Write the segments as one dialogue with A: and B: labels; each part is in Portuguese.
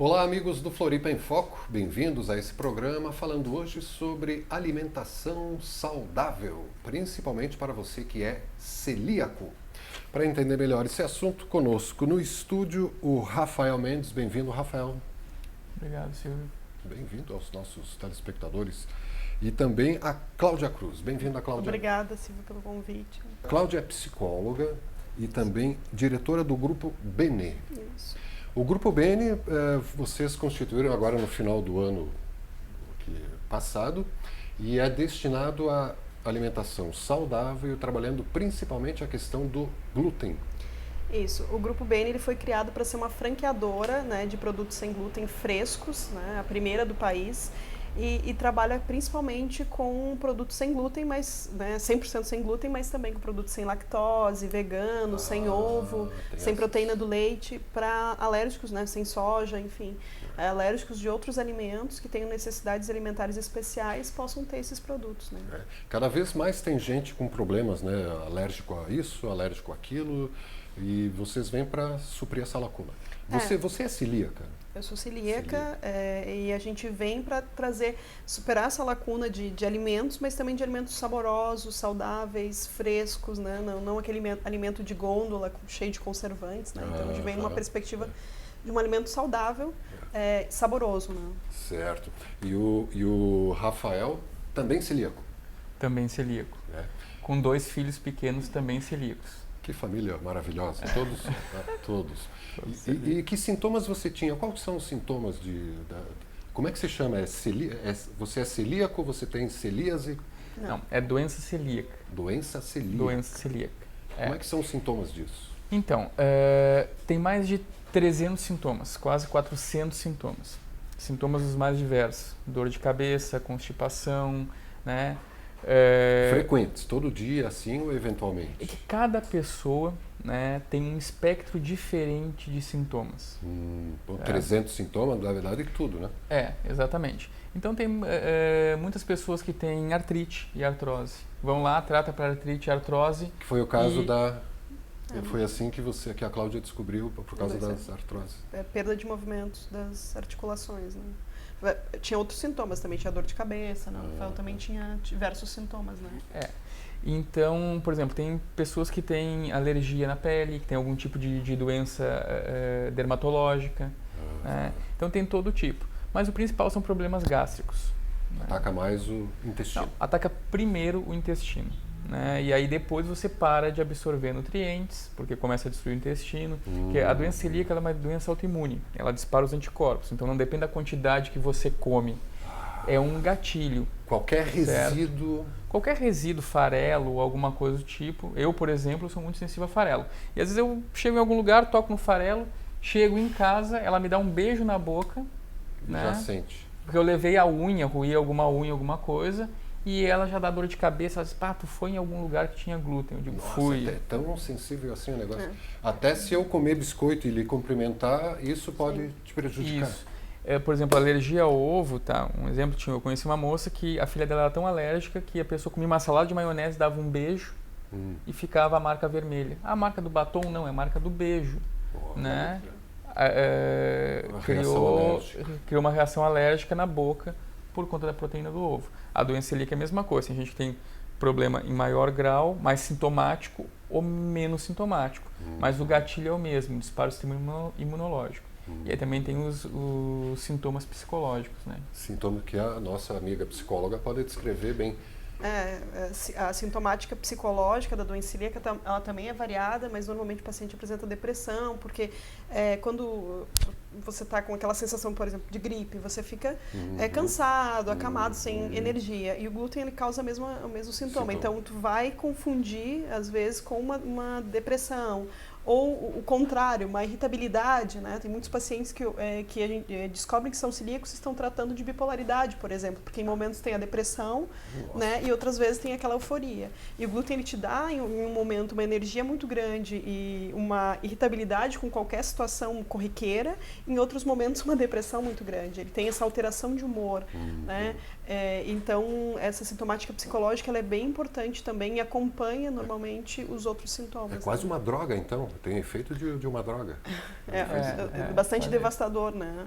A: Olá, amigos do Floripa em Foco, bem-vindos a esse programa falando hoje sobre alimentação saudável, principalmente para você que é celíaco. Para entender melhor esse assunto, conosco no estúdio o Rafael Mendes. Bem-vindo, Rafael.
B: Obrigado, Silvio.
A: Bem-vindo aos nossos telespectadores. E também a Cláudia Cruz. Bem-vinda, Cláudia.
C: Obrigada, Silvio, pelo convite.
A: Cláudia é psicóloga e também diretora do Grupo Bene.
C: Isso.
A: O Grupo Bene, vocês constituíram agora no final do ano passado e é destinado à alimentação saudável, trabalhando principalmente a questão do glúten.
C: Isso. O Grupo Bene ele foi criado para ser uma franqueadora, né, de produtos sem glúten frescos, né, a primeira do país. E trabalha principalmente com produtos sem glúten, mas, né, 100% sem glúten, mas também com produtos sem lactose, veganos, sem ovo, sem proteína do leite, para alérgicos, né, sem soja, enfim. Alérgicos de outros alimentos que tenham necessidades alimentares especiais possam ter esses produtos. Né?
A: Cada vez mais tem gente com problemas, né, alérgico a isso, alérgico àquilo, e vocês vêm para suprir essa lacuna. Você é celíaca?
C: Eu sou celíaca e a gente vem para superar essa lacuna de alimentos, mas também de alimentos saborosos, saudáveis, frescos, né? Não aquele alimento de gôndola cheio de conservantes. Né? Então a gente vem numa perspectiva de um alimento saudável, saboroso. Né?
A: Certo. E o Rafael também celíaco?
B: Também celíaco. Com 2 filhos pequenos também celíacos.
A: Que família maravilhosa, todos. E que sintomas você tinha? Quais são os sintomas como é que se chama? Você é celíaco, você tem celíase?
B: Não, é doença celíaca.
A: Doença celíaca.
B: Doença celíaca.
A: Como é que são os sintomas disso?
B: Então, tem mais de 300 sintomas, quase 400 sintomas. Sintomas os mais diversos. Dor de cabeça, constipação, né?
A: Frequentes, todo dia, assim, ou eventualmente?
B: É que cada pessoa, né, tem um espectro diferente de sintomas.
A: 300 sintomas, na verdade, é tudo, né?
B: Exatamente. Então tem muitas pessoas que têm artrite e artrose. Vão lá, trata para artrite e artrose.
A: Que foi o caso Foi assim que a Cláudia descobriu por causa das artroses.
C: Perda de movimentos das articulações, né? Tinha outros sintomas também, tinha dor de cabeça, né? O Rafael também tinha diversos sintomas, né?
B: Então, por exemplo, tem pessoas que têm alergia na pele, que tem algum tipo de doença dermatológica, né? Então tem todo tipo. Mas o principal são problemas gástricos. Né?
A: Ataca mais o intestino.
B: Não, ataca primeiro o intestino. Né? E aí depois você para de absorver nutrientes, porque começa a destruir o intestino. Porque a doença celíaca ela é uma doença autoimune, ela dispara os anticorpos, então não depende da quantidade que você come. É um gatilho.
A: Qualquer resíduo...
B: Qualquer resíduo, farelo ou alguma coisa do tipo. Eu, por exemplo, sou muito sensível a farelo. E às vezes eu chego em algum lugar, toco no farelo, chego em casa, ela me dá um beijo na boca. Né?
A: Já sente.
B: Porque eu levei a unha, ruí alguma unha, alguma coisa... E ela já dá dor de cabeça, ela diz, tu foi em algum lugar que tinha glúten. Eu digo,
A: Nossa,
B: fui.
A: É tão sensível assim o negócio. Até se eu comer biscoito e lhe cumprimentar, isso pode te prejudicar.
B: Isso. Por exemplo, alergia ao ovo, tá? Um exemplo, eu conheci uma moça que a filha dela era tão alérgica que a pessoa comia uma salada de maionese, dava um beijo e ficava a marca vermelha. A marca do batom não, é a marca do beijo. Né? Criou uma reação alérgica na boca por conta da proteína do ovo. A doença celíaca é a mesma coisa, a gente tem problema em maior grau, mais sintomático ou menos sintomático, mas o gatilho é o mesmo, disparo do sistema imunológico. E aí também tem os sintomas psicológicos, né?
A: Sintomas que a nossa amiga psicóloga pode descrever bem.
C: A sintomática psicológica da doença celíaca ela também é variada, mas normalmente o paciente apresenta depressão, porque quando você está com aquela sensação, por exemplo, de gripe, você fica cansado, acamado, sem energia. E o glúten ele causa o mesmo sintoma. Então, tu vai confundir, às vezes, com uma depressão. Ou o contrário, uma irritabilidade, né? Tem muitos pacientes que a gente descobrem que são celíacos e estão tratando de bipolaridade, por exemplo, porque em momentos tem a depressão, né? E outras vezes tem aquela euforia. E o glúten ele te dá, em um momento, uma energia muito grande e uma irritabilidade com qualquer situação corriqueira, em outros momentos uma depressão muito grande. Ele tem essa alteração de humor, né? Então, essa sintomática psicológica ela é bem importante também e acompanha normalmente os outros sintomas.
A: É quase uma droga, então? tem efeito de uma droga.
C: Bastante
B: pode.
C: devastador, né?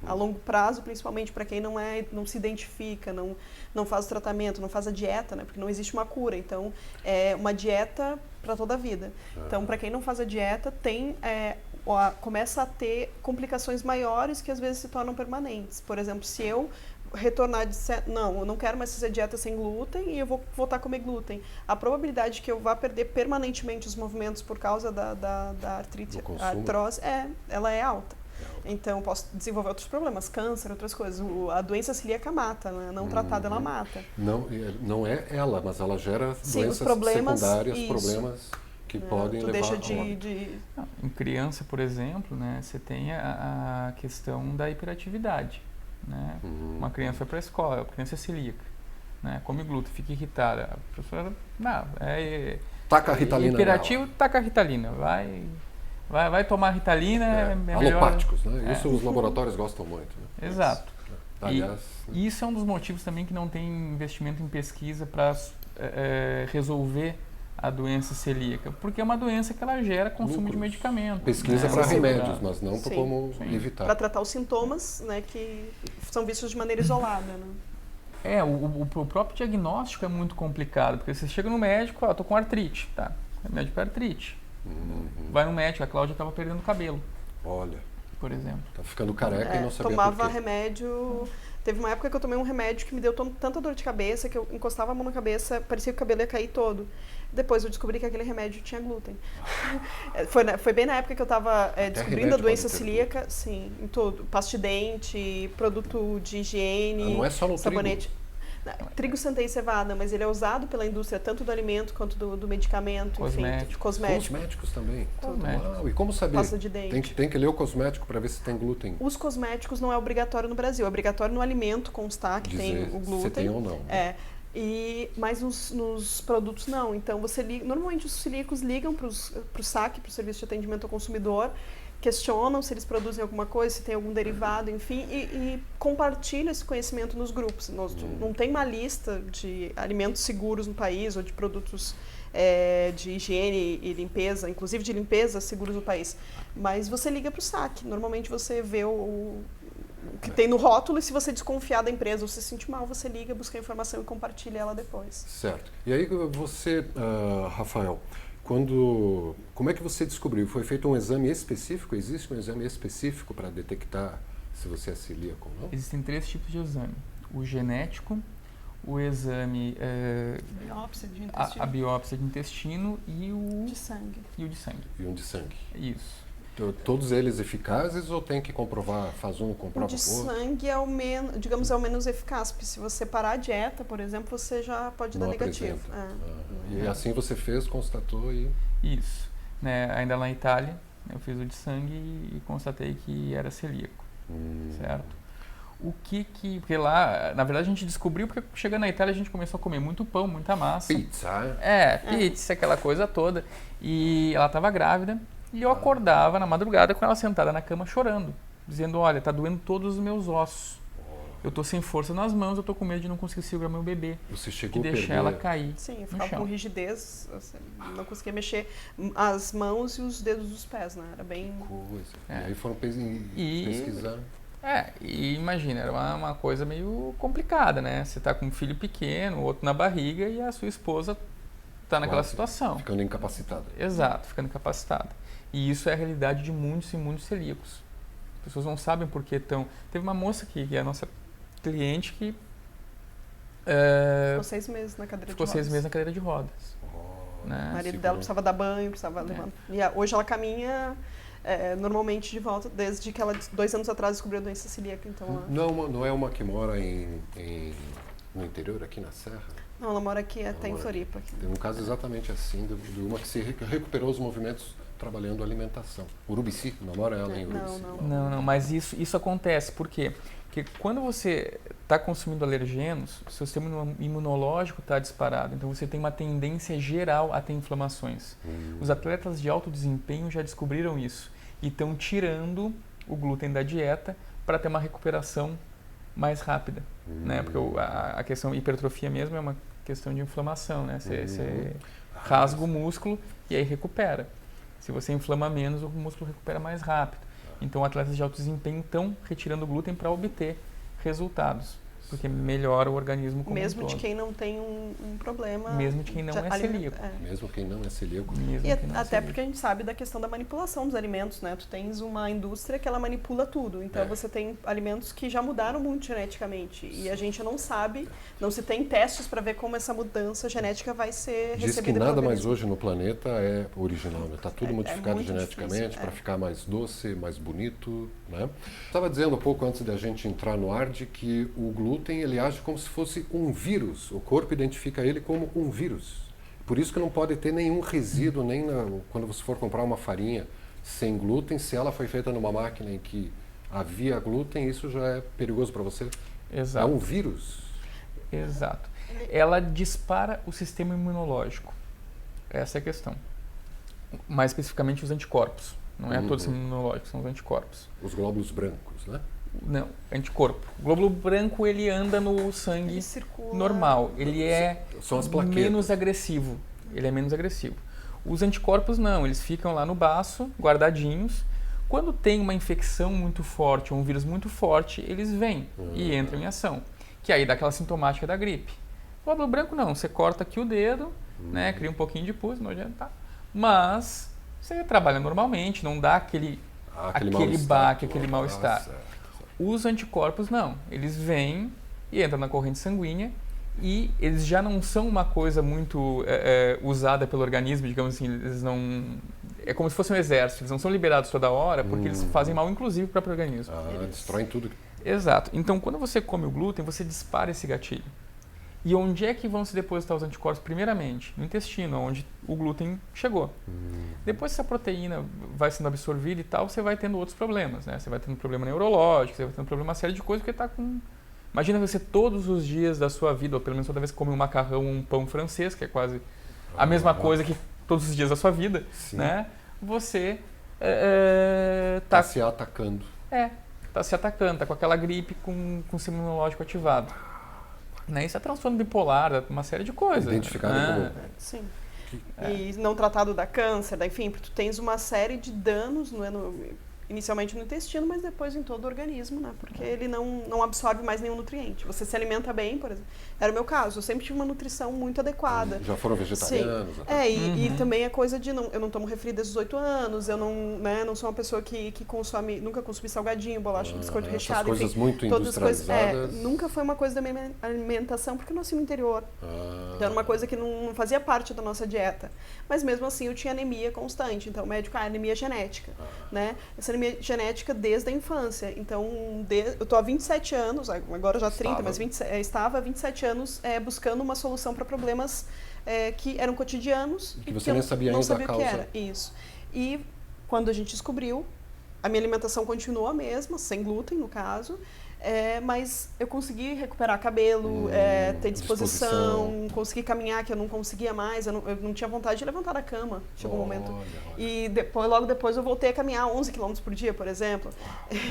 C: A longo prazo, principalmente para quem não se identifica, não faz o tratamento, não faz a dieta, né? Porque não existe uma cura. Então, é uma dieta para toda a vida. Então, para quem não faz a dieta, começa a ter complicações maiores que às vezes se tornam permanentes. Por exemplo, se eu retornar eu não quero mais fazer dieta sem glúten e eu vou voltar a comer glúten. A probabilidade de que eu vá perder permanentemente os movimentos por causa da artrite, artrose, ela é alta. Então, posso desenvolver outros problemas, câncer, outras coisas. A doença celíaca mata, né? Não tratada, ela mata.
A: Não é ela, mas ela gera doenças secundárias, problemas que podem levar
C: deixa
B: Não, em criança, por exemplo, né, você tem a questão da hiperatividade. Né? Uma criança vai para a escola, a criança é celíaca, né? Come glúten, fica irritada. A professora,
A: taca a Ritalina
B: hiperativo, taca a Ritalina. Vai tomar Ritalina,
A: alopáticos, né? Isso os laboratórios gostam muito. Né?
B: Exato.
A: Aliás,
B: e isso é um dos motivos também que não tem investimento em pesquisa para resolver a doença celíaca, porque é uma doença que ela gera consumo de medicamento.
A: Pesquisa para remédios, mas não para como evitar.
C: Para tratar os sintomas, né, que são vistos de maneira isolada. Né?
B: O próprio diagnóstico é muito complicado, porque você chega no médico, tô com artrite, tá? Remédio para artrite. Vai no médico, a Cláudia estava perdendo cabelo.
A: Olha.
B: Por exemplo.
A: Tá ficando careca e não sabia
C: tomava
A: por quê.
C: remédio. Teve uma época que eu tomei um remédio que me deu tanta dor de cabeça que eu encostava a mão na cabeça, parecia que o cabelo ia cair todo. Depois eu descobri que aquele remédio tinha glúten. Foi bem na época que eu estava descobrindo a doença celíaca, sim, em tudo. Pasta de dente, produto de higiene,
A: não é só no
C: sabonete.
A: trigo.
C: Trigo, centeia e cevada, mas ele é usado pela indústria tanto do alimento quanto do medicamento,
B: cosmético.
C: enfim, cosmético.
A: Cosméticos também.
B: Cosméticos.
A: E como saber?
C: Pasta de dente.
A: Tem que ler o cosmético para ver se tem glúten.
C: Os cosméticos não é obrigatório no Brasil, é obrigatório no alimento constar que tem o glúten.
A: Se tem ou não.
C: Mas nos produtos não. Então normalmente os celíacos ligam para o SAC, para o Serviço de Atendimento ao Consumidor, questionam se eles produzem alguma coisa, se tem algum derivado, enfim, e compartilham esse conhecimento nos grupos. Não tem uma lista de alimentos seguros no país ou de produtos de higiene e limpeza, inclusive de limpeza, seguros no país. Mas você liga para o SAC. Normalmente você vê o que tem no rótulo e se você desconfiar da empresa ou se sentir mal, você liga, busca a informação e compartilha ela depois.
A: Certo. E aí você, Rafael, como é que você descobriu? Foi feito um exame específico? Existe um exame específico para detectar se você é celíaco ou não?
B: Existem 3 tipos de exame. O genético, o exame...
C: biópsia de intestino.
B: A biópsia de intestino e o...
C: De sangue.
B: E o de sangue.
A: E um de sangue.
B: Isso.
A: Todos eles eficazes ou tem que comprovar, faz um, comprova
C: o de
A: outro?
C: sangue é o menos eficaz, porque se você parar a dieta, por exemplo, você já pode dar negativo.
A: E assim você fez, constatou e...
B: Isso. Né, ainda lá na Itália, eu fiz o de sangue e constatei que era celíaco. Certo? Porque lá, na verdade, a gente descobriu porque chegando na Itália a gente começou a comer muito pão, muita massa.
A: Pizza.
B: Pizza, aquela coisa toda. E ela estava grávida. E eu acordava na madrugada com ela sentada na cama chorando, dizendo, olha, tá doendo todos os meus ossos. Eu tô sem força nas mãos, eu tô com medo de não conseguir segurar meu bebê.
A: Você chegou
B: a deixar ela cair.
C: Sim, eu ficava com rigidez, não conseguia mexer as mãos e os dedos dos pés, né? Era bem...
A: Coisa. E aí foram pesquisar.
B: E imagina, era uma coisa meio complicada, né? Você tá com um filho pequeno, outro na barriga e a sua esposa tá naquela situação.
A: Ficando incapacitada.
B: Exato, ficando incapacitada. E isso é a realidade de muitos e muitos celíacos. As pessoas não sabem por que estão... Teve uma moça que é a nossa cliente que...
C: ficou 6 meses na cadeira de rodas.
B: Ficou 6 meses na cadeira de rodas. Né?
C: O marido dela precisava dar banho, precisava levar... E hoje ela caminha normalmente de volta, desde que ela, 2 anos atrás, descobriu a doença celíaca. Então,
A: não é uma que mora no interior, aqui na Serra?
C: Não, ela mora aqui até em Floripa. Aqui.
A: Tem um caso exatamente assim, de uma que se recuperou os movimentos trabalhando alimentação. Urubici, não mora ela em Urubici?
B: Não, mas isso acontece. Por quê? Porque quando você está consumindo alergenos, o seu sistema imunológico está disparado. Então você tem uma tendência geral a ter inflamações. Os atletas de alto desempenho já descobriram isso e estão tirando o glúten da dieta para ter uma recuperação mais rápida. Né? Porque a questão hipertrofia mesmo é uma questão de inflamação. Né? Você rasga o músculo e aí recupera. Se você inflama menos, o músculo recupera mais rápido. Então, atletas de alto desempenho estão retirando o glúten para obter resultados, porque melhora o organismo como
C: mesmo
B: um
C: de
B: todo.
C: quem não tem um problema.
B: Mesmo de quem não é celíaco.
A: Mesmo quem não é celíaco.
C: E até porque a gente sabe da questão da manipulação dos alimentos, né? Tu tens uma indústria que ela manipula tudo. Então você tem alimentos que já mudaram muito geneticamente. E a gente não sabe, não se tem testes para ver como essa mudança genética vai ser recebida.
A: Diz que nada mais hoje no planeta é original, né? Está tudo modificado
C: muito
A: geneticamente
C: difícil,
A: para ficar mais doce, mais bonito, né? Estava dizendo um pouco antes da gente entrar no ar de que o glúten ele age como se fosse um vírus. O corpo identifica ele como um vírus. Por isso que não pode ter nenhum resíduo, nem quando você for comprar uma farinha sem glúten, se ela foi feita numa máquina em que havia glúten, isso já é perigoso para você?
B: Exato.
A: É um vírus.
B: Exato. Ela dispara o sistema imunológico. Essa é a questão. Mais especificamente os anticorpos. Não é todo o sistema imunológico, são os anticorpos.
A: Os glóbulos brancos, né?
B: Não, anticorpo. O glóbulo branco ele anda no sangue
C: Ele circula.
B: normal. Ele é
A: São as plaquetas.
B: menos agressivo. Ele é menos agressivo. Os anticorpos não, eles ficam lá no baço, guardadinhos. Quando tem uma infecção muito forte ou um vírus muito forte, eles vêm e entram em ação. Que aí dá aquela sintomática da gripe. O glóbulo branco não, você corta aqui o dedo, né, cria um pouquinho de pus, nojento, tá? Mas você trabalha normalmente, não dá aquele baque, aquele mal-estar. Os anticorpos não, eles vêm e entram na corrente sanguínea e eles já não são uma coisa muito usada pelo organismo, digamos assim, eles não... É como se fosse um exército, eles não são liberados toda hora porque eles fazem mal inclusive para o próprio organismo.
A: Destroem tudo.
B: Exato. Então, quando você come o glúten, você dispara esse gatilho. E onde é que vão se depositar os anticorpos? Primeiramente, no intestino, onde o glúten chegou. Depois, essa proteína vai sendo absorvida e tal, você vai tendo outros problemas, né? Você vai tendo problema neurológico, você vai tendo problema, uma série de coisas, porque está com... Imagina você todos os dias da sua vida, ou pelo menos toda vez que come um macarrão ou um pão francês, que é quase a mesma coisa que todos os dias da sua vida, né? Você
A: está se atacando.
B: Está se atacando, está com aquela gripe com o sistema imunológico ativado. Né? Isso é transtorno bipolar, uma série de coisas.
A: Identificado como...
C: Sim. E não tratado da câncer, enfim, tu tens uma série de danos, inicialmente no intestino, mas depois em todo o organismo, né? Porque ele não absorve mais nenhum nutriente. Você se alimenta bem, por exemplo. Era o meu caso, eu sempre tive uma nutrição muito adequada.
A: Já foram vegetarianos?
C: Sim. E também a coisa de eu não tomo refri desde os 18 anos, eu não sou uma pessoa que consome, nunca consumi salgadinho, bolacha, biscoito recheado,
A: coisas
C: enfim,
A: muito
C: todas as coisas.
A: industrializadas.
C: Nunca foi uma coisa da minha alimentação, porque eu nasci no interior. Então era uma coisa que não fazia parte da nossa dieta. Mas mesmo assim eu tinha anemia constante. Então o médico, anemia genética, né? Essa anemia genética desde a infância. Então, eu estou há 27 anos, agora já 30, mas estava há 27 anos buscando uma solução para problemas que eram cotidianos.
A: Que você nem sabia ainda a causa.
C: O que era. Isso. E quando a gente descobriu, a minha alimentação continuou a mesma, sem glúten no caso, mas eu consegui recuperar cabelo, ter disposição, consegui caminhar, que eu não conseguia mais, eu não tinha vontade de levantar da cama, chegou um momento. E logo depois eu voltei a caminhar 11 km por dia, por exemplo.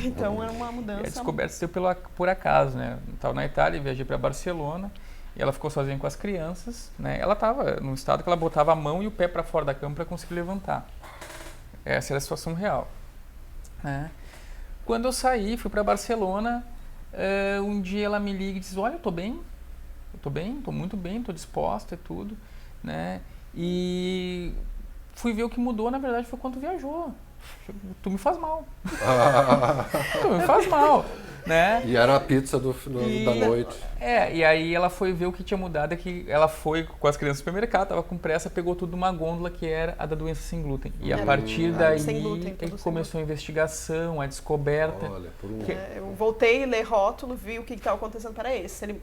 C: Então era uma mudança.
B: E a descoberta saiu por acaso, né? Eu estava na Itália, viajei para Barcelona, e ela ficou sozinha com as crianças, né? Ela estava num estado que ela botava a mão e o pé para fora da cama para conseguir levantar. Essa era a situação real. Né? Quando eu saí, fui para Barcelona, um dia ela me liga e diz, olha, eu tô bem, tô muito bem, tô disposta e tudo, né? E fui ver o que mudou, na verdade, foi quando tu viajou. Tu me faz mal. Tu me faz mal, né?
A: E era a pizza da noite.
B: E aí ela foi ver o que tinha mudado, é que ela foi com as crianças no supermercado, tava com pressa, pegou tudo numa gôndola que era a da doença sem glúten. E a partir daí é que começou a investigação, a descoberta.
A: Olha,
C: eu voltei, ler rótulo, vi o que estava acontecendo para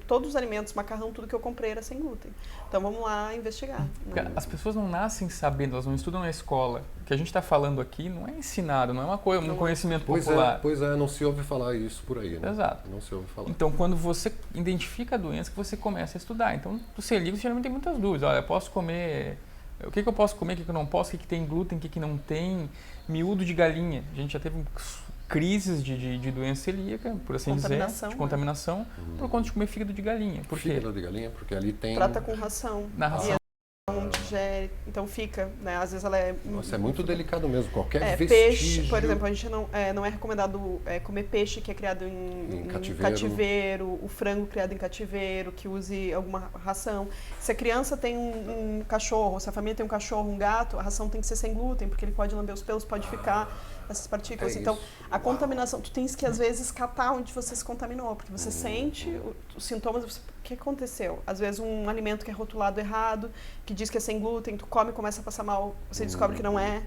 C: todos os alimentos, macarrão, tudo que eu comprei era sem glúten. Então vamos lá investigar.
B: As pessoas não nascem sabendo, elas não estudam na escola. O que a gente está falando aqui não é ensinado, não é uma coisa, um conhecimento popular.
A: Pois é, não se ouve falar isso por aí, né?
B: Exato.
A: Não se ouve falar.
B: Então, quando você identifica a doença, que você começa a estudar. Então, o celíaco geralmente tem muitas dúvidas. Olha, eu posso comer... O que eu posso comer, o que eu não posso, o que tem glúten, o que não tem. Miúdo de galinha. A gente já teve crises de doença celíaca, por assim dizer, de contaminação, por conta de comer fígado de galinha. Por quê?
A: Fígado de galinha, porque ali tem...
C: Trata com ração.
B: Na ração.
C: digere, então fica, né? Às vezes ela é...
A: Nossa, é muito delicado mesmo, qualquer vestígio...
C: Peixe, por exemplo, a gente não é recomendado comer peixe que é criado em cativeiro, o frango criado em cativeiro, que use alguma ração. Se a criança tem um cachorro, se a família tem um cachorro, um gato, a ração tem que ser sem glúten, porque ele pode lamber os pelos, pode ficar essas partículas. Então, a contaminação, tu tens que às vezes catar onde você se contaminou, porque você sente os sintomas, o que aconteceu? Às vezes um alimento que é rotulado errado, que diz que é sem glúten, tu come e começa a passar mal, você descobre que não é.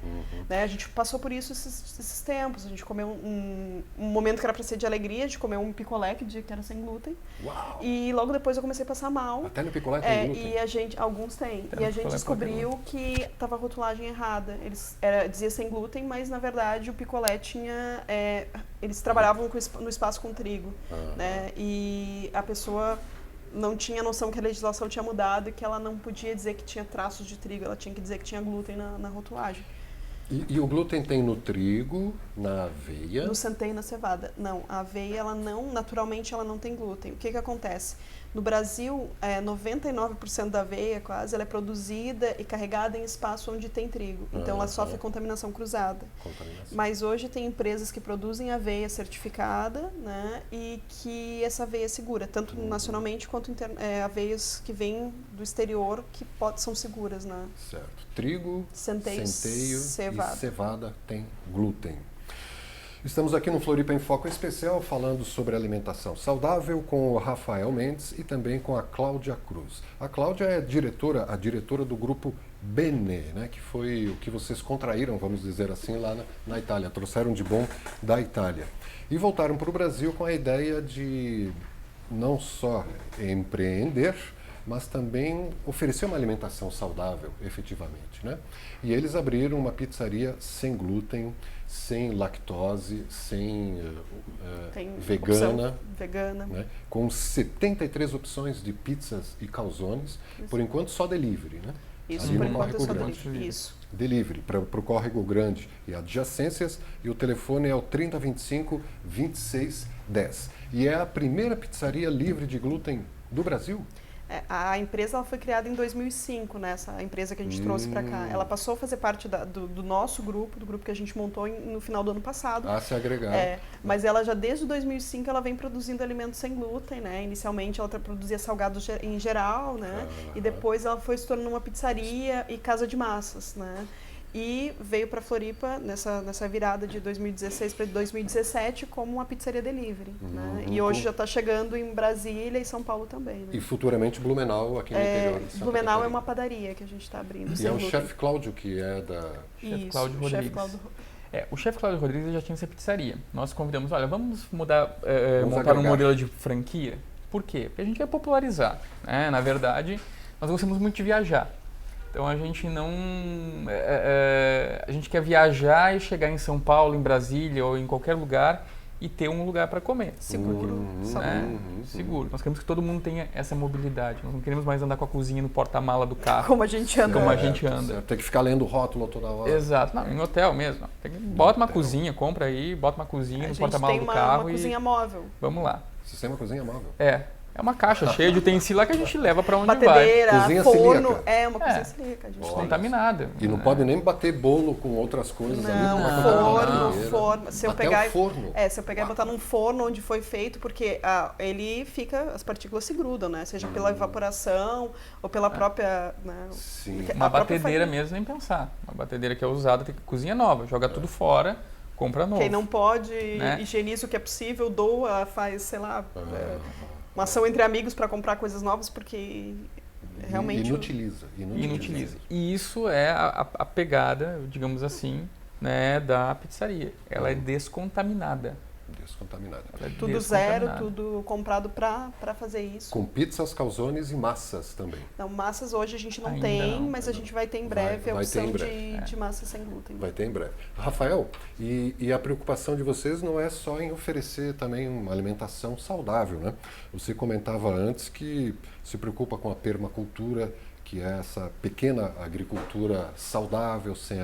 C: Né? A gente passou por isso esses tempos, a gente comeu um momento que era para ser de alegria, de comer um picolé que dizia que era sem glúten.
A: Uau.
C: E logo depois eu comecei a passar mal.
A: Até no picolé tem glúten?
C: E alguns têm. E a gente descobriu que estava a rotulagem errada. Dizia sem glúten, mas na verdade o picolé tinha... eles trabalhavam no espaço com trigo. Né? E a pessoa não tinha noção que a legislação tinha mudado e que ela não podia dizer que tinha traços de trigo, ela tinha que dizer que tinha glúten na rotulagem.
A: E o glúten tem no trigo, na aveia?
C: No centeio e na cevada. Não, a aveia, naturalmente ela não tem glúten. O que acontece? No Brasil, 99% da aveia, quase, ela é produzida e carregada em espaço onde tem trigo. Então, ela sofre contaminação cruzada. Mas hoje tem empresas que produzem aveia certificada, né, e que essa aveia é segura, tanto nacionalmente quanto aveias que vêm do exterior que são seguras. Né?
A: Certo. Trigo, centeio
C: cevada.
A: E cevada tem glúten. Estamos aqui no Floripa em Foco Especial falando sobre alimentação saudável com o Rafael Mendes e também com a Cláudia Cruz. A Cláudia é a diretora do grupo Bene, né, que foi o que vocês contraíram, vamos dizer assim, lá na Itália. Trouxeram de bom da Itália. E voltaram para o Brasil com a ideia de não só empreender, mas também oferecer uma alimentação saudável, efetivamente, né? E eles abriram uma pizzaria sem glúten, sem lactose, sem vegana, né? Com 73 opções de pizzas e calzones, por enquanto só delivery, né?
C: Isso, por enquanto é só delivery. Isso.
A: Delivery, para o Córrego Grande e adjacências, e o telefone é o 3025 2610. E é a primeira pizzaria livre de glúten do Brasil?
C: A empresa ela foi criada em 2005, né? Essa empresa que a gente trouxe para cá. Ela passou a fazer parte do nosso grupo, do grupo que a gente montou no final do ano passado.
A: Se agregar.
C: Mas ela já desde 2005 ela vem produzindo alimentos sem glúten, né? Inicialmente ela produzia salgados em geral, né? E depois ela foi se tornando uma pizzaria e casa de massas, né? E veio para Floripa nessa virada de 2016 para 2017 como uma pizzaria delivery. Né? E hoje já está chegando em Brasília e São Paulo também. Né?
A: E futuramente Blumenau, aqui no interior de Santa
C: Blumenau
A: Catarina.
C: é uma padaria que a gente está abrindo.
A: E é o chefe Cláudio que é da...
B: Chefe Cláudio Rodrigues. O chefe Cláudio Rodrigues já tinha essa pizzaria. Nós convidamos, olha, vamos montar um modelo de franquia. Por quê? Porque a gente vai popularizar. Né? Na verdade, nós gostamos muito de viajar. Então a gente não... a gente quer viajar e chegar em São Paulo, em Brasília ou em qualquer lugar e ter um lugar para comer.
C: Seguro.
B: Seguro. Nós queremos que todo mundo tenha essa mobilidade. Nós não queremos mais andar com a cozinha no porta-mala do carro.
C: Como a gente anda.
A: Tem que ficar lendo o rótulo toda hora.
B: Exato. Não, em hotel mesmo. Bota uma cozinha, compra aí, bota uma cozinha no porta-mala do carro.
C: Uma cozinha móvel.
B: Vamos lá.
A: Vocês têm uma cozinha móvel?
B: É uma caixa cheia de utensílios lá que a gente leva para onde
C: batedeira,
B: vai.
A: Cozinha
C: forno,
A: celíaca.
C: Uma cozinha celíaca.
B: Descontaminada.
A: E não pode nem bater bolo com outras coisas ali.
C: Forno. Se eu
A: Até
C: pegar,
A: o forno.
C: Se eu pegar e botar num forno onde foi feito, porque ele fica, as partículas se grudam, né? Seja pela evaporação ou pela própria... Né?
A: Sim.
B: Uma batedeira mesmo, nem pensar. Uma batedeira que é usada, tem cozinha nova, joga tudo fora, compra novo.
C: Quem não pode, higieniza o que é possível, doa, faz, sei lá... uma ação entre amigos para comprar coisas novas, porque realmente...
A: Inutiliza.
B: E isso é a pegada, digamos assim, né, da pizzaria. Ela é descontaminada.
C: Tudo zero, tudo comprado para fazer isso.
A: Com pizzas, calzones e massas também.
C: Não, massas hoje a gente não tem, mas a gente vai ter em breve a opção de massa sem glúten.
A: Vai ter em breve. Rafael, e a preocupação de vocês não é só em oferecer também uma alimentação saudável, né? Você comentava antes que se preocupa com a permacultura, que é essa pequena agricultura saudável, sem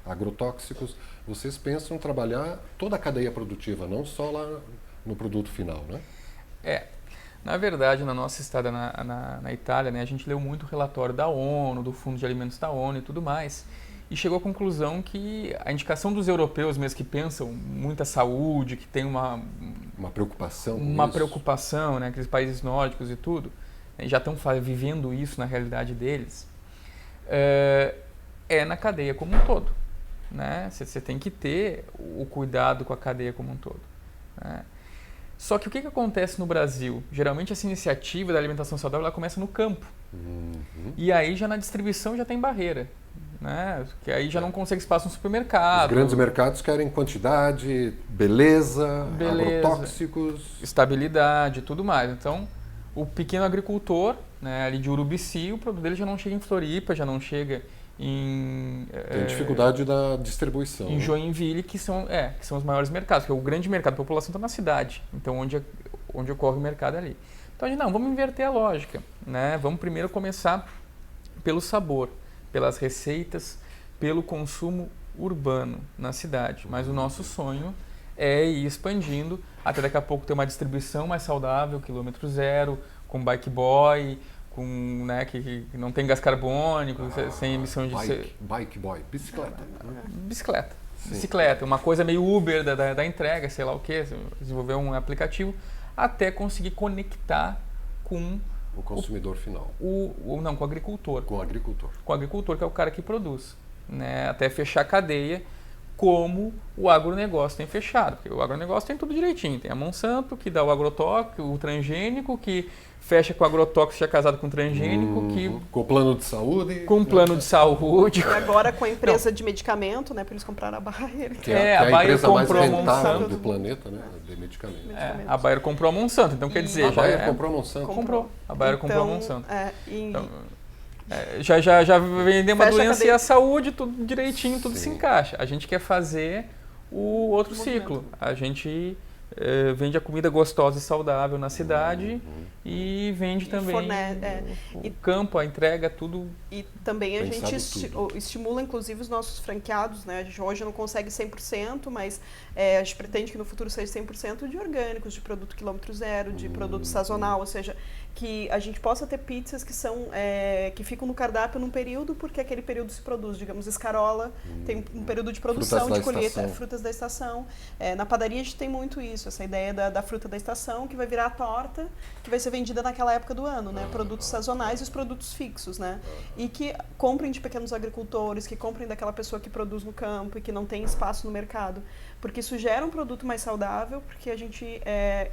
A: agrotóxicos. Vocês pensam em trabalhar toda a cadeia produtiva, não só lá no produto final, né?
B: Na verdade, na nossa estada na Itália, né, a gente leu muito o relatório da ONU, do Fundo de Alimentos da ONU e tudo mais, e chegou à conclusão que a indicação dos europeus mesmo que pensam muita saúde, que tem uma
A: preocupação com
B: uma
A: isso.
B: preocupação, né, aqueles países nórdicos e tudo, né, já estão vivendo isso na realidade deles, é na cadeia como um todo. Né? Você tem que ter o cuidado com a cadeia como um todo. Né? Só que o que acontece no Brasil? Geralmente essa iniciativa da alimentação saudável ela começa no campo. E aí já na distribuição já tem barreira. Né? Que aí já não consegue espaço no supermercado.
A: Os grandes mercados querem quantidade, beleza, agrotóxicos.
B: Estabilidade, tudo mais. Então, o pequeno agricultor, né, ali de Urubici, o produto dele já não chega em Floripa, já não chega
A: tem dificuldade da distribuição.
B: Em Joinville, que são os maiores mercados, porque o grande mercado da população está na cidade. Então, onde ocorre o mercado é ali. Então, a gente, vamos inverter a lógica. Né? Vamos primeiro começar pelo sabor, pelas receitas, pelo consumo urbano na cidade. Mas o nosso sonho é ir expandindo, até daqui a pouco ter uma distribuição mais saudável, quilômetro zero, com bike boy, com, né, que não tem gás carbônico, sem emissão de...
A: Bike boy, bicicleta.
B: Bicicleta.
A: Sim.
B: Bicicleta, uma coisa meio Uber da entrega, sei lá o quê, desenvolver um aplicativo, até conseguir conectar com
A: o consumidor final.
B: Não, com o agricultor.
A: Com o agricultor.
B: Com o agricultor, que é o cara que produz. Né? Até fechar a cadeia, como o agronegócio tem fechado. Porque o agronegócio tem tudo direitinho. Tem a Monsanto, que dá o agrotóxico, o transgênico, que fecha com o agrotóxico, já casado com o transgênico.
A: Com o plano de saúde.
B: Com o plano de saúde.
C: E agora com a empresa de medicamento, né? Para eles comprarem a Bayer.
A: Que é
B: a Bayer
A: empresa mais
B: comprou a
A: rentável
B: Monsanto
A: do planeta, né? De medicamentos.
B: A Bayer comprou a Monsanto. Então, quer dizer...
A: A Bayer comprou a Monsanto?
B: Comprou. A Bayer comprou a Monsanto.
C: Então,
B: já vender uma
C: fecha
B: doença e a saúde, tudo direitinho, tudo se encaixa. A gente quer fazer o outro ciclo. A gente vende a comida gostosa e saudável na cidade e vende também o campo, a entrega, tudo.
C: E também a gente estimula, inclusive, os nossos franqueados, né? A gente hoje não consegue 100%, mas a gente pretende que no futuro seja 100% de orgânicos, de produto quilômetro zero, de produto sazonal, ou seja, que a gente possa ter pizzas que são que ficam no cardápio num período, porque aquele período se produz, digamos, escarola, tem um período de produção, de colheita, frutas da estação. Na padaria a gente tem muito isso, essa ideia da fruta da estação, que vai virar a torta, que vai ser vendida naquela época do ano, né? Produtos sazonais e os produtos fixos, né? E que comprem de pequenos agricultores, que comprem daquela pessoa que produz no campo e que não tem espaço no mercado. Porque isso gera um produto mais saudável, porque a gente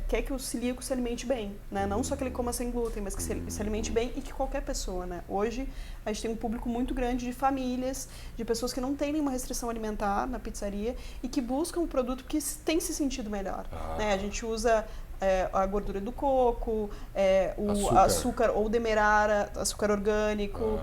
C: quer que o celíaco se alimente bem, né? Não só que ele coma sem glúten, mas que se alimente bem e que qualquer pessoa, né? Hoje a gente tem um público muito grande de famílias, de pessoas que não têm nenhuma restrição alimentar na pizzaria e que buscam um produto que tem se sentido melhor. Né? A gente usa a gordura do coco, o açúcar ou demerara, açúcar orgânico,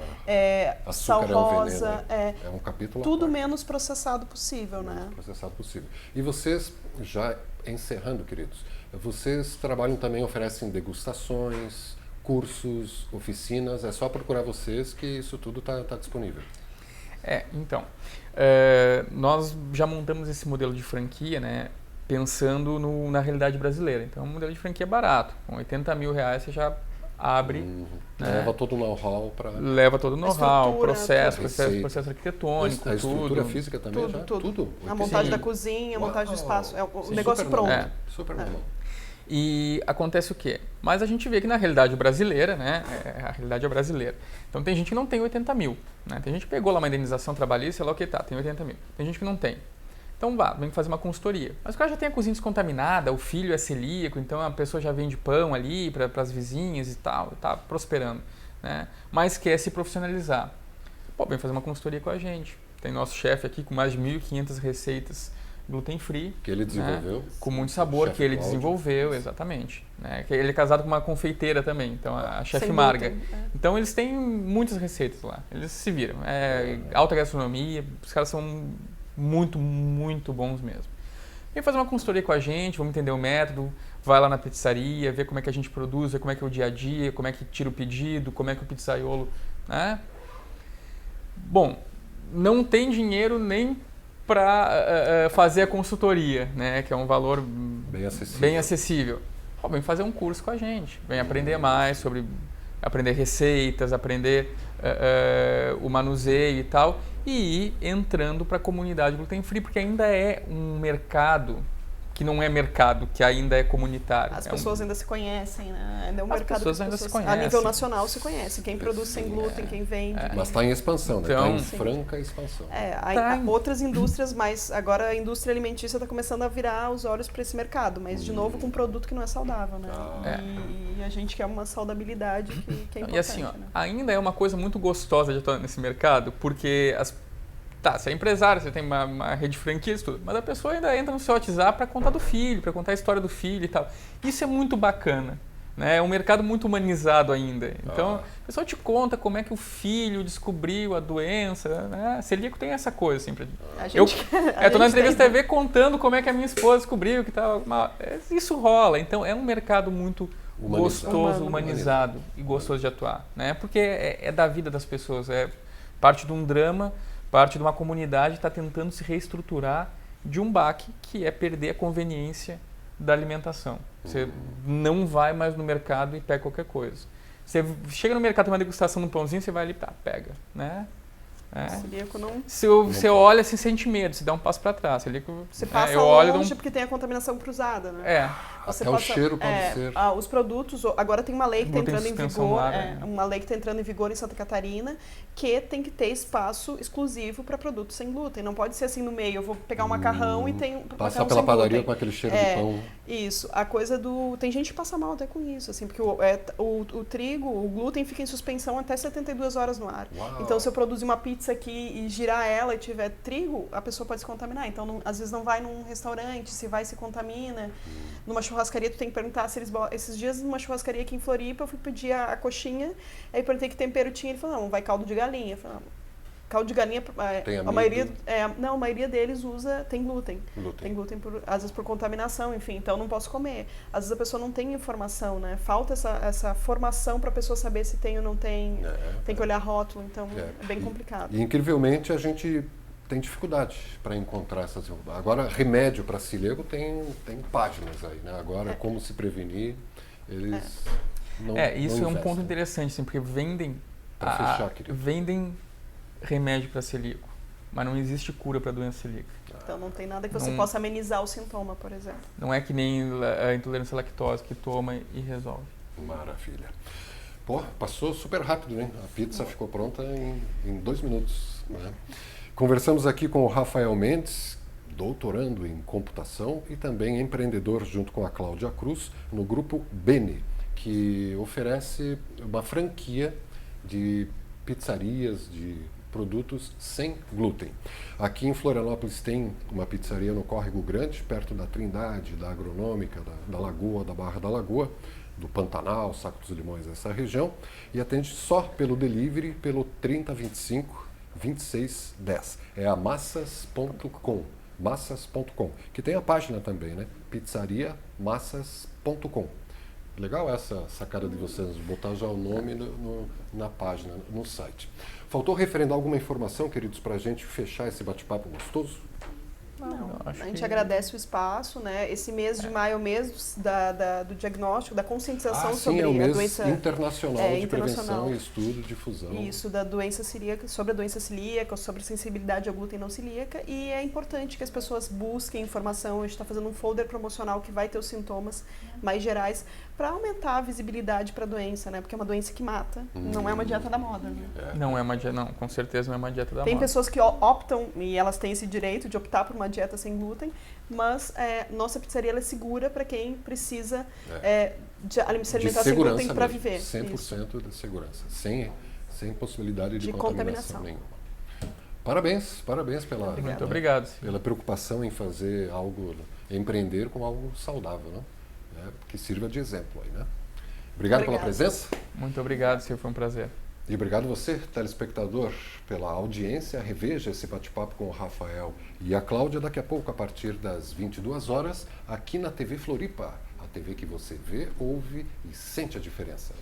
C: sal rosa,
A: é um capítulo
C: tudo menos processado possível, né?
A: Processado possível. E vocês, já encerrando, queridos, vocês trabalham também, oferecem degustações, cursos, oficinas, é só procurar vocês que isso tudo está disponível.
B: Então, nós já montamos esse modelo de franquia, né? Pensando na realidade brasileira. Então, um modelo de franquia barato. Com 80 mil reais você já abre. Né?
A: Leva todo o know-how para...
B: Leva todo o know-how, processo arquitetônico,
A: a estrutura
B: tudo.
A: física também tudo.
C: A montagem da cozinha, a montagem do espaço. O negócio pronto.
A: Super normal.
B: E acontece o quê? Mas a gente vê que na realidade brasileira, né? A realidade é brasileira. Então tem gente que não tem 80 mil. Né? Tem gente que pegou lá uma indenização trabalhista e sei lá o que tem 80 mil. Tem gente que não tem. Então vem fazer uma consultoria. Mas o cara já tem a cozinha descontaminada, o filho é celíaco, então a pessoa já vende pão ali para as vizinhas e tal, está prosperando. Né? Mas quer se profissionalizar. Vem fazer uma consultoria com a gente. Tem nosso chefe aqui com mais de 1.500 receitas gluten-free.
A: Que ele desenvolveu.
B: Né? Com muito sabor, que ele desenvolveu, exatamente. Né? Ele é casado com uma confeiteira também, então a chefe Marga. Então eles têm muitas receitas lá, eles se viram. Alta gastronomia, os caras são muito, muito bons mesmo. Vem fazer uma consultoria com a gente, vamos entender o método, vai lá na pizzaria, ver como é que a gente produz, ver como é que é o dia a dia, como é que tira o pedido, como é que o pizzaiolo... Né? Bom, não tem dinheiro nem para fazer a consultoria, né? Que é um valor bem acessível. vem fazer um curso com a gente, vem aprender mais sobre, aprender receitas, aprender o manuseio e tal, e ir entrando para a comunidade gluten free, porque ainda é um mercado que não é mercado, que ainda é comunitário.
C: As pessoas ainda se conhecem, né? Ainda é um mercado
B: pessoas
C: que as
B: ainda
C: pessoas,
B: se conhecem.
C: a nível nacional se conhece. Quem produz sem glúten, quem vende.
A: Mas está em expansão, né?
B: Então,
A: Está em franca expansão.
C: Há outras indústrias, mas agora a indústria alimentícia está começando a virar os olhos para esse mercado, mas de novo com um produto que não é saudável, né? E a gente quer uma saudabilidade que é importante.
B: E assim, ó,
C: né?
B: ainda é uma coisa muito gostosa de atuar nesse mercado, porque você é empresário, você tem uma rede de franquias e tudo, mas a pessoa ainda entra no seu WhatsApp para contar do filho, para contar a história do filho e tal. Isso é muito bacana, né? É um mercado muito humanizado ainda. Então, a pessoa te conta como é que o filho descobriu a doença, né? Celíaco tem essa coisa, assim. Eu tô na entrevista TV contando como é que a minha esposa descobriu que tal. Isso rola. Então, é um mercado muito gostoso, humanizado e gostoso de atuar, né? Porque é da vida das pessoas, é parte de um drama, parte de uma comunidade está tentando se reestruturar de um baque que é perder a conveniência da alimentação. Você não vai mais no mercado e pega qualquer coisa. Você chega no mercado, tem uma degustação de um pãozinho, você vai ali, pega, né?
C: Celíaco não...
B: Você olha, você sente medo, você dá um passo para trás. Celíaco,
C: você passa longe porque tem a contaminação cruzada, né?
A: Até o cheiro pode ser.
C: Os produtos, agora tem uma lei que está entrando em vigor,
B: né?
C: uma lei que está entrando em vigor em Santa Catarina, que tem que ter espaço exclusivo para produtos sem glúten. Não pode ser assim no meio, eu vou pegar um macarrão e tem
A: passar pela padaria com aquele cheiro de pão.
C: Isso, a coisa do... Tem gente que passa mal até com isso, assim, porque o trigo, o glúten fica em suspensão até 72 horas no ar.
A: Uau.
C: Então, se eu produzir uma pizza aqui e girar ela e tiver trigo, a pessoa pode se contaminar. Então, às vezes não vai num restaurante, se vai se contamina. Numa churrascaria, tu tem que perguntar se eles botam... Esses dias, numa churrascaria aqui em Floripa, eu fui pedir a coxinha, aí perguntei que tempero tinha, ele falou, não, vai caldo de galinha. Eu falei, não. Caldo de galinha, a maioria deles tem glúten. Tem glúten, às vezes por contaminação, enfim, então não posso comer. Às vezes a pessoa não tem informação, né? Falta essa formação para a pessoa saber se tem ou não tem. Tem que olhar rótulo, então é bem complicado.
A: E incrivelmente a gente tem dificuldade para encontrar essas... Agora, remédio para celíaco tem páginas aí, né? Agora, como se prevenir, eles não
B: isso
A: não
B: é um ponto interessante, assim, porque vendem remédio para celíaco, mas não existe cura para a doença celíaca.
C: Então não tem nada que você possa amenizar o sintoma, por exemplo.
B: Não é que nem a intolerância à lactose, que toma e resolve.
A: Maravilha. Pô, passou super rápido, né? A pizza ficou pronta em 2 minutos, né? Conversamos aqui com o Rafael Mendes, doutorando em computação e também empreendedor junto com a Cláudia Cruz no grupo Bene, que oferece uma franquia de pizzarias, de produtos sem glúten. Aqui em Florianópolis tem uma pizzaria no Córrego Grande, perto da Trindade, da Agronômica, da Lagoa, da Barra da Lagoa, do Pantanal, Saco dos Limões, essa região, e atende só pelo delivery, pelo 3025-2610. É a massas.com, massas.com, que tem a página também, né? pizzariamassas.com. Legal essa sacada de vocês, botar já o nome na página, no site. Faltou referendar alguma informação, queridos, para a gente fechar esse bate-papo gostoso?
C: Não, a gente agradece o espaço, né? Esse mês de maio é o mês do diagnóstico, da conscientização sobre
A: é o mês
C: a doença
A: internacional de prevenção e estudo, difusão.
C: Isso, da doença celíaca, sobre a doença celíaca, sobre a sensibilidade ao glúten não celíaca, e é importante que as pessoas busquem informação. A gente está fazendo um folder promocional que vai ter os sintomas mais gerais para aumentar a visibilidade para a doença, né? Porque é uma doença que mata, não é uma dieta da moda, né?
B: Não é uma dieta, não, com certeza não é uma dieta da moda.
C: Tem pessoas que optam, e elas têm esse direito de optar por uma dieta sem glúten, mas nossa pizzaria ela é segura para quem precisa se alimentar sem glúten para viver.
A: 100% de segurança, sem possibilidade de contaminação nenhuma. Parabéns
B: Muito obrigado,
A: pela preocupação em fazer algo, empreender com algo saudável, né? Que sirva de exemplo aí, né? Obrigado pela presença.
B: Muito obrigado, Silvio, foi um prazer.
A: E obrigado você, telespectador, pela audiência. Reveja esse bate-papo com o Rafael e a Cláudia daqui a pouco, a partir das 22 horas, aqui na TV Floripa. A TV que você vê, ouve e sente a diferença.